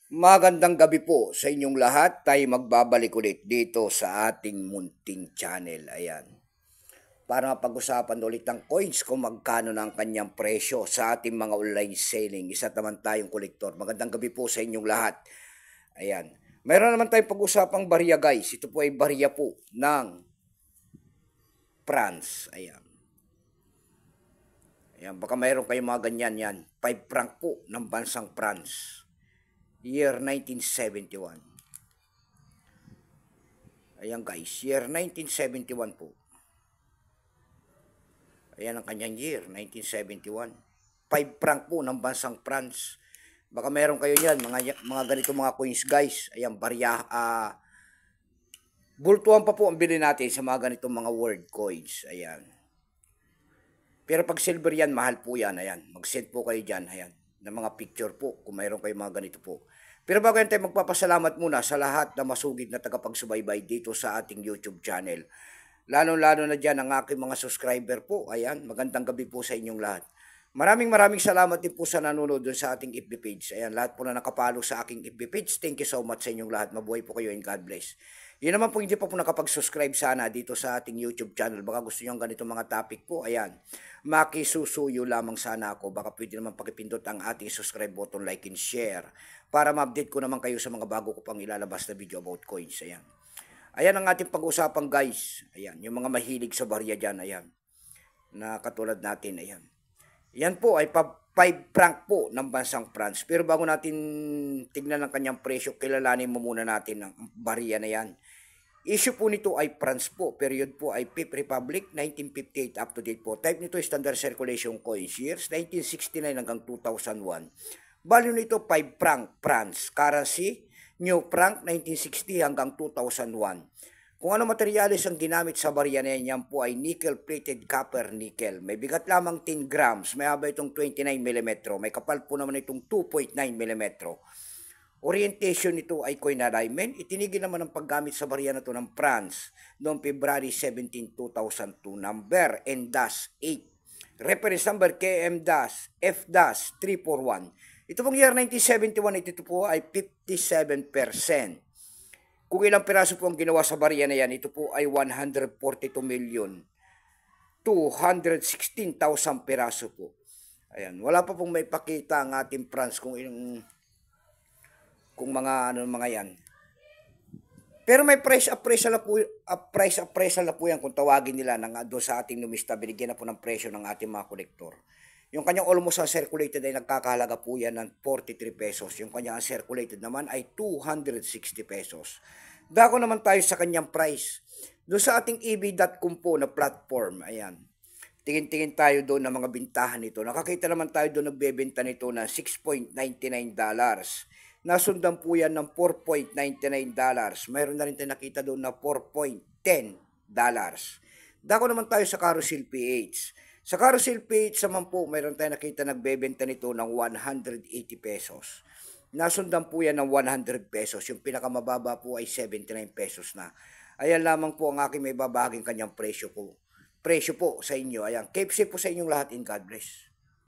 Magandang gabi po sa inyong lahat. Tayo magbabalik ulit dito sa ating munting channel. Ayan. Para mapag-usapan ulit ng coins kung magkano na ang kanyang presyo sa ating mga online selling. Isa naman tayong kolektor. Magandang gabi po sa inyong lahat. Ayan. Mayroon naman tayong pag-usapang barya guys. Ito po ay barya po ng France. Ayan. Ayan. Baka mayroon kayong mga ganyan yan. 5 franc po ng bansang France. Year 1971. Ayan guys, year 1971 po. Ayan ang kanyang year, 1971. 5 franc po ng bansang France. Baka meron kayo yan, mga ganito mga coins guys. Ayan, barya, bultuhan pa po ang bilhin natin sa mga ganitong mga world coins. Ayan. Pero pag silver yan, mahal po yan. Ayan, mag-send po kayo dyan. Ayan, ng mga picture po kung mayroon kayo mga ganito po. Pero bago yan tayo magpapasalamat muna sa lahat na masugid na tagapagsubaybay dito sa ating YouTube channel. Lalo-lalo na dyan ang aking mga subscriber po. Ayan, magandang gabi po sa inyong lahat. Maraming salamat din po sa nanonood dun sa ating FB page. Ayan, lahat po na nakapalo sa aking FB page. Thank you so much sa inyong lahat. Mabuhay po kayo and God bless. Yun naman po, hindi pa po nakapag-subscribe sana dito sa ating YouTube channel. Baka gusto nyo ganito mga topic po. Ayan, makisusuyo lamang sana ako. Baka pwede naman pakipindot ang ating subscribe button, like and share para ma-update ko naman kayo sa mga bago ko pang ilalabas na video about coins. Ayan. Ayan ang ating pag-usapan guys. Ayan, yung mga mahilig sa barya dyan. Ayan, na katulad natin. Ayan. Yan po ay 5 franc po ng bansang France. Pero bago natin tignan ang kanyang presyo, kilalanin mo muna natin ang barya na yan. Issue po nito ay France po. Period po ay Fifth Republic, 1958 up to date po. Type nito ay Standard Circulation Coins. Years, 1969 hanggang 2001. Value nito 5 franc France. Currency, New Franc, 1960 hanggang 2001. Kung ano materyales ang ginamit sa barya na yan po ay nickel-plated copper nickel. May bigat lamang 10 grams. May haba itong 29 mm. May kapal po naman itong 2.9 mm. Orientation nito ay coin alignment. Itinigil naman ang paggamit sa barya na ito ng France noong February 17, 2002. Number N-8. Reference number KM-F-341. Ito pong year 1971, ito po ay 57%. Kung ilang piraso po ang ginawa sa barya na yan, ito po ay 142,216,000 piraso po. Ayan, wala pa pong may pakita ang ating France kung mga yan. Pero may price appraisal na po yan kung tawagin nila doon sa ating numista. Binigyan na po ng presyo ng ating mga kolektor. Yung kanyang almost uncirculated ay nagkakahalaga po yan ng 43 pesos. Yung kanyang uncirculated naman ay 260 pesos. Dako naman tayo sa kanyang price. Doon sa ating eb.com po na platform, ayan. Tingin-tingin tayo doon ng mga bintahan nito. Nakakita naman tayo doon nagbebenta nito na $6.99. Nasundan po yan ng $4.99. Mayroon na rin tayo nakita doon na $4.10. Dako naman tayo sa Carousel PH. Sa Carousel PH naman po, mayroon tayo nakita nagbebenta nito ng 180 pesos. Nasundan po yan ng 100 pesos. Yung pinakamababa po ay 79 pesos na. Ayan lamang po ang aking may babahaging kanyang presyo po. Presyo po sa inyo. Ayan, keep safe po sa inyong lahat in God bless.